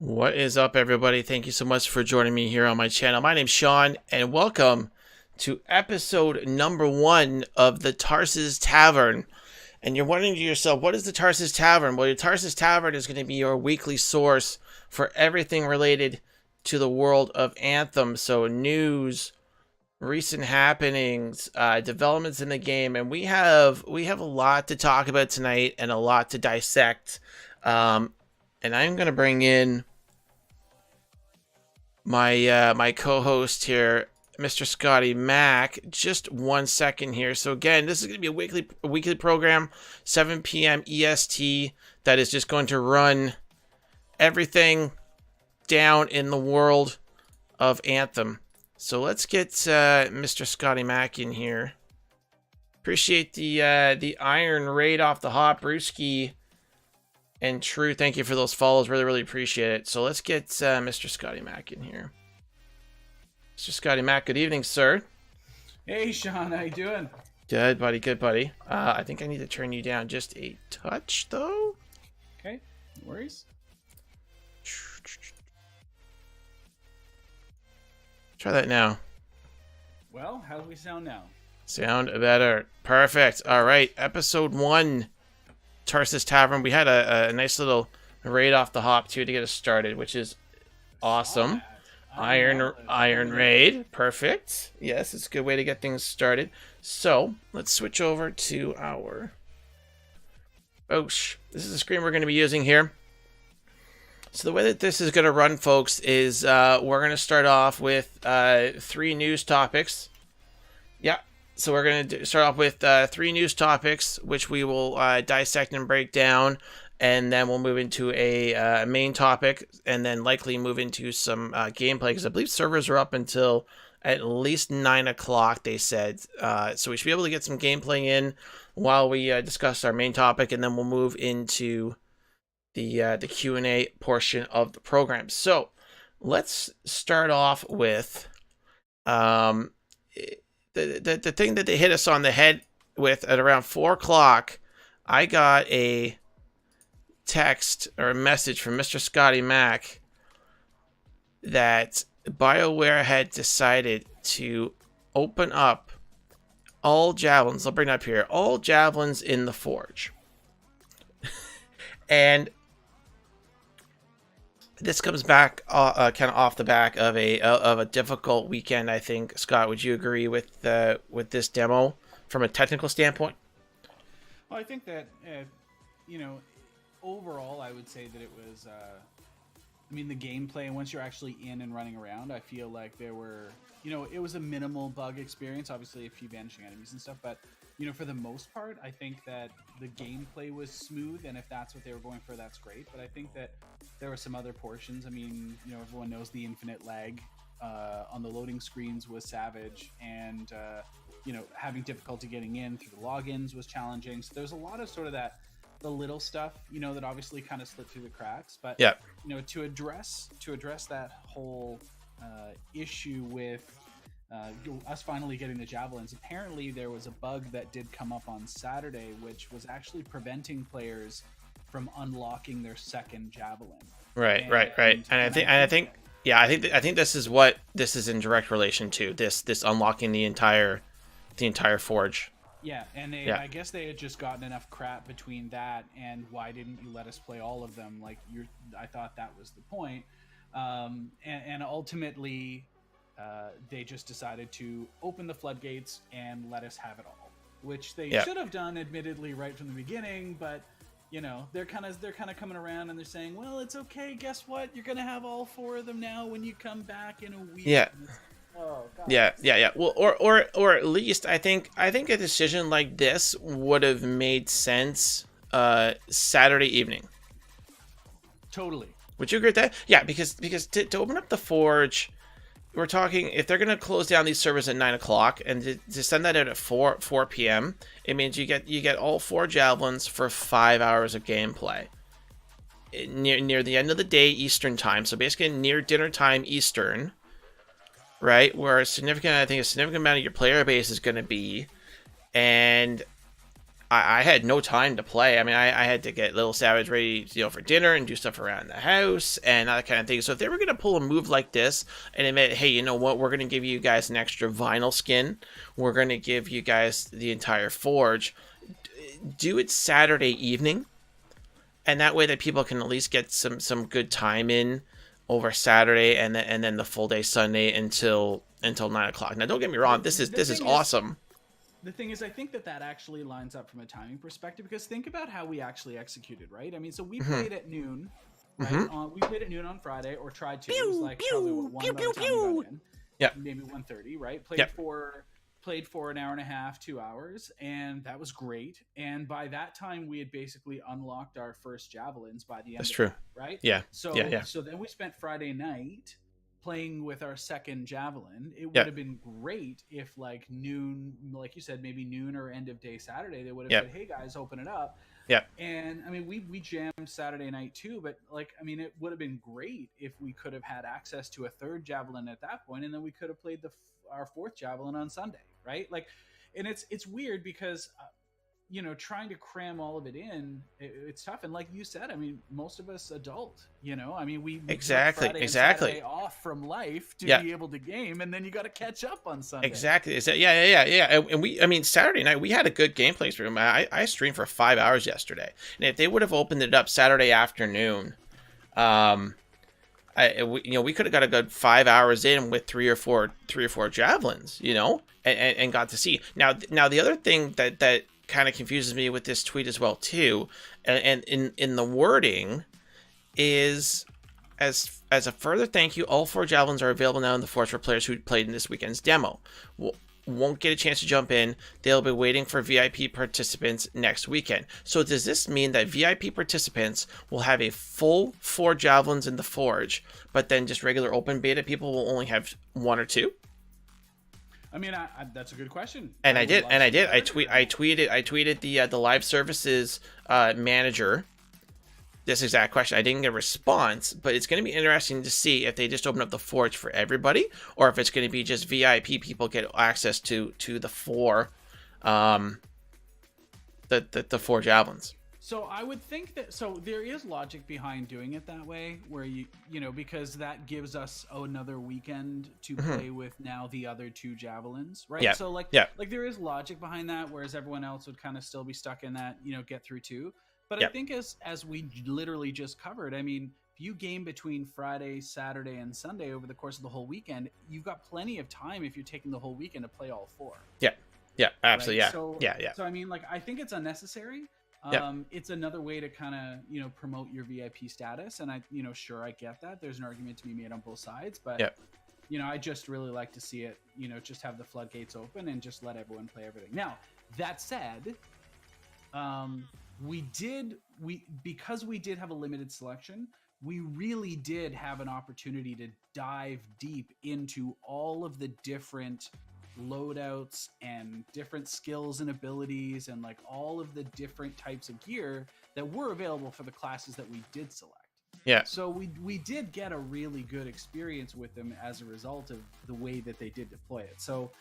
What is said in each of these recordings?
What is up, everybody? Thank you so much for joining me here on my channel. My name's Sean, and welcome to episode number 1 of the Tarsis Tavern. And you're wondering to yourself, what is the Tarsis Tavern? Well, your Tarsis Tavern is going to be your weekly source for everything related to the world of Anthem. So news, recent happenings, developments in the game, and we have a lot to talk about tonight and a lot to dissect. And I'm going to bring in my co-host here, Mr. Scotty Mac. Just 1 second here. So again, this is going to be a weekly program, 7 p.m. EST, that is just going to run everything down in the world of Anthem. So let's get Mr. Scotty Mac in here. Appreciate the Iron Raid off the hop, Brewski. And True, thank you for those follows. Really appreciate it. So let's get Mr. Scotty Mac in here. Mr. Scotty Mac, good evening, sir. Hey, Sean, how you doing? Good, buddy. Good, buddy. I think I need to turn you down just a touch, though. Okay, no worries. Try that now. Well, how do we sound now? Sound better. Perfect. All right, episode 1. Tarsis Tavern. We had a nice little raid off the hop too to get us started, which is awesome. Iron Raid. Perfect. Yes, it's a good way to get things started. So let's switch over to our This is the screen we're going to be using here. So the way that this is going to run, folks, is we're going to start off with 3 news topics. Yeah. So we're going to start off with 3 news topics, which we will dissect and break down, and then we'll move into a main topic, and then likely move into some gameplay, because I believe servers are up until at least 9 o'clock, they said. So we should be able to get some gameplay in while we discuss our main topic, and then we'll move into the Q&A portion of the program. So let's start off with the thing that they hit us on the head with at around 4 o'clock. I got a text or a message from Mr. Scotty Mac that BioWare had decided to open up all Javelins. I'll bring it up here. All Javelins in the Forge. And this comes back kind of off the back of a difficult weekend, I think. Scott, would you agree with this demo from a technical standpoint? Well, I think that overall, I would say that it was. The gameplay, and once you're actually in and running around, I feel like there were, it was a minimal bug experience. Obviously, a few vanishing enemies and stuff, but for the most part, I think that the gameplay was smooth, and if that's what they were going for, that's great. But I think that there were some other portions. Everyone knows the infinite lag on the loading screens was savage, and having difficulty getting in through the logins was challenging. So there's a lot of sort of the little stuff, that obviously kind of slipped through the cracks. But yeah, to address that whole issue with us finally getting the Javelins, apparently there was a bug that did come up on Saturday, which was actually preventing players from unlocking their second Javelin. Right. And I think this is what this is in direct relation to, this unlocking the entire forge. Yeah, and I guess they had just gotten enough crap between that and why didn't you let us play all of them? I thought that was the point. And ultimately, they just decided to open the floodgates and let us have it all, which they should have done, admittedly, right from the beginning. But they're kind of coming around and they're saying, well, it's okay. Guess what? You're gonna have all 4 of them now when you come back in a week. Yeah. Oh, God. Yeah. Well, or at least I think a decision like this would have made sense Saturday evening. Totally. Would you agree with that? Yeah, because to open up the Forge, we're talking, if they're going to close down these servers at 9 o'clock and to send that out at 4 p.m., it means you get all 4 Javelins for 5 hours of gameplay. Near the end of the day Eastern time, so basically near dinner time Eastern, right? Where a significant amount of your player base is going to be, and I had no time to play. I mean, I had to get Little Savage ready, for dinner and do stuff around the house and that kind of thing. So if they were going to pull a move like this and admit, hey, you know what, we're going to give you guys an extra vinyl skin, we're going to give you guys the entire forge, do it Saturday evening, and that way that people can at least get some good time in over Saturday and then the full day Sunday until 9 o'clock. Now, don't get me wrong, this is awesome. The thing is, I think that actually lines up from a timing perspective, because think about how we actually executed, right? I mean, so we played at noon, right? We played at noon on Friday, or tried to. It was like probably what, 1 by the time we got in. Yeah. Maybe 1:30, right? Played for an hour and a half, 2 hours, and that was great. And by that time, we had basically unlocked our first javelins by the end. That's true. That, right? Yeah. So then we spent Friday night playing with our second javelin. It would have been great if like noon, like you said, maybe noon or end of day Saturday, they would have said, hey guys, open it up. Yeah. And I mean, we jammed Saturday night too, but like, I mean, it would have been great if we could have had access to a third javelin at that point, and then we could have played our fourth javelin on Sunday, right? Like, and it's weird because trying to cram all of it in, it's tough. And like you said, I mean, most of us adult, I mean, we exactly off from life to be able to game, and then you got to catch up on Sunday. Exactly. And I mean, Saturday night we had a good gameplay stream. I streamed for 5 hours yesterday, and if they would have opened it up Saturday afternoon, we could have got a good 5 hours in with three or four javelins, and got to see. Now the other thing that kind of confuses me with this tweet as well too, and in the wording, is as a further thank you, all 4 javelins are available now in the forge for players who played in this weekend's demo. Won't get a chance to jump in. They'll be waiting for VIP participants next weekend. So does this mean that VIP participants will have a full 4 javelins in the forge, but then just regular open beta people will only have 1 or 2? I mean, that's a good question. And I did. I tweeted the live services manager this exact question. I didn't get a response, but it's going to be interesting to see if they just open up the forge for everybody, or if it's going to be just VIP people get access to the 4, the 4 javelins. So I would think that, so there is logic behind doing it that way, where because that gives us another weekend to play with now the other 2 javelins, right? Yeah. So like there is logic behind that, whereas everyone else would kind of still be stuck in that, get through 2. But I think as we literally just covered, I mean, if you game between Friday, Saturday, and Sunday over the course of the whole weekend, you've got plenty of time if you're taking the whole weekend to play all 4. Yeah, absolutely. Right? So I mean, like, I think it's unnecessary. It's another way to kind of, promote your VIP status. And I get that. There's an argument to be made on both sides, but I just really like to see it, just have the floodgates open and just let everyone play everything. Now, that said, because we did have a limited selection, we really did have an opportunity to dive deep into all of the different loadouts and different skills and abilities and like all of the different types of gear that were available for the classes that we did select. Yeah. So we did get a really good experience with them as a result of the way that they did deploy it. So,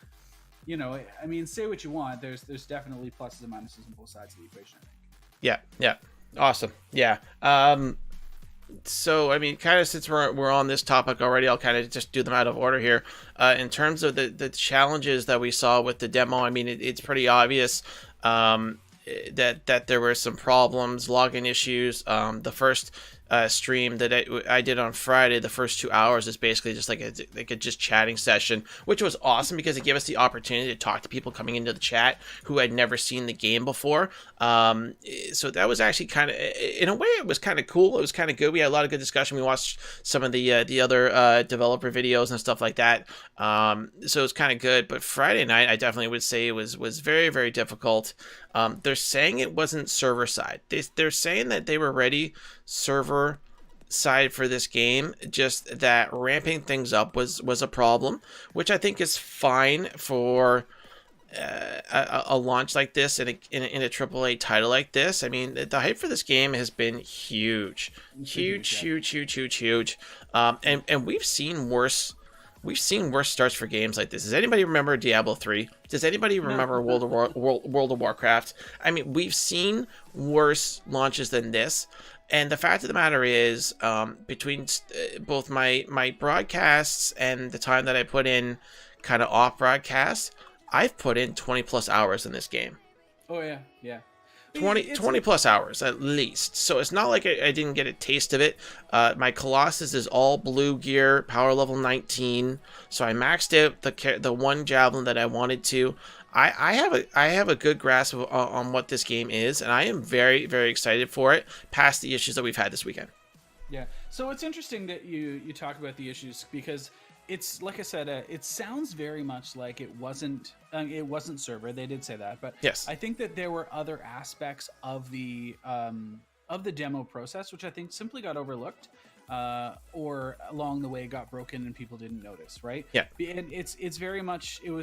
I mean, say what you want. There's definitely pluses and minuses on both sides of the equation, I think. Yeah. Awesome. Yeah. So, I mean, kind of since we're on this topic already, I'll kind of just do them out of order here. In terms of the challenges that we saw with the demo, I mean, it's pretty obvious that there were some problems, login issues. The first stream that I did on Friday, the first 2 hours is basically just like a just chatting session, which was awesome because it gave us the opportunity to talk to people coming into the chat who had never seen the game before. So that was actually kind of, in a way, it was kind of cool. It was kind of good. We had a lot of good discussion. We watched some of the other developer videos and stuff like that. So it was kind of good. But Friday night, I definitely would say it was very, very difficult. They're saying it wasn't server side. They're saying that they were ready server side for this game, just that ramping things up was a problem, which I think is fine for a launch like this in a AAA title like this. I mean, the hype for this game has been huge. And we've seen worse we've seen worse starts for games like this. Does anybody remember Diablo 3? Does anybody remember World of Warcraft? I mean, we've seen worse launches than this. And the fact of the matter is, between both my broadcasts and the time that I put in kind of off broadcast, I've put in 20 plus hours in this game. Oh yeah, yeah. 20 plus hours at least. So it's not like I didn't get a taste of it. My Colossus is all blue gear, power level 19. So I maxed out the one Javelin that I wanted to. I have a good grasp on what this game is, and I am very, very excited for it, past the issues that we've had this weekend. Yeah. So it's interesting that you talk about the issues, because it's like I said, it sounds very much like it wasn't server. They did say that, but yes, I think that there were other aspects of the demo process which I think simply got overlooked, or along the way got broken and people didn't notice. Right? Yeah. And it was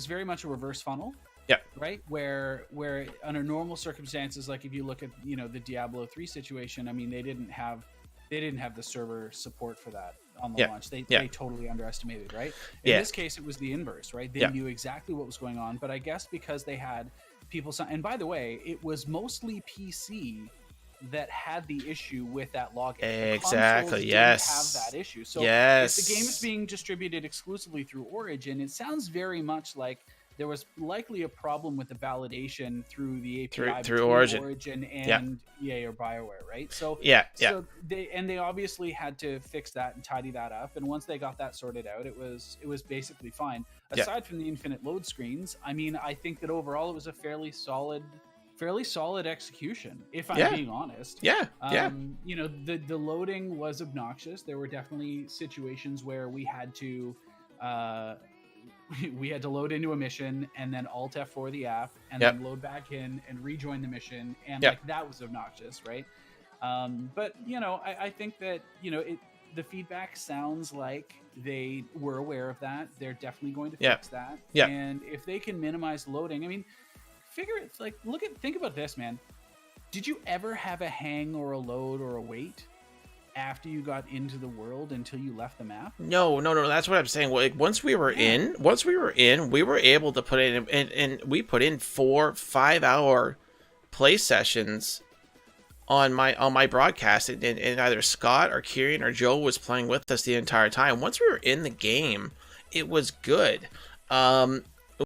very much a reverse funnel. Yeah. Right. Where under normal circumstances, like if you look at the Diablo 3 situation, I mean, they didn't have the server support for that on the launch. They totally underestimated, right? In this case, it was the inverse, right? They knew exactly what was going on, but I guess because they had people, and by the way, it was mostly PC that had the issue with that login. Exactly. Yes. Didn't have that issue. So yes, if the game is being distributed exclusively through Origin, it sounds very much like there was likely a problem with the validation through the API through Origin and EA or BioWare, right? So so they obviously had to fix that and tidy that up. And once they got that sorted out, it was basically fine. Aside from the infinite load screens, I mean, I think that overall it was a fairly solid execution, if I'm being honest. The loading was obnoxious. There were definitely situations where we had to load into a mission and then Alt F4 the app and then load back in and rejoin the mission, and like that was obnoxious, right? But I think that the feedback sounds like they were aware of that. They're definitely going to fix that. And if they can minimize loading, I mean, think about this, man. Did you ever have a hang or a load or a wait after you got into the world until you left the map? No. That's what I'm saying. Like once we were in, we were able to put in, and we put in 4-5 hour play sessions on my broadcast, and either Scott or Kieran or Joe was playing with us the entire time. Once we were in the game, it was good.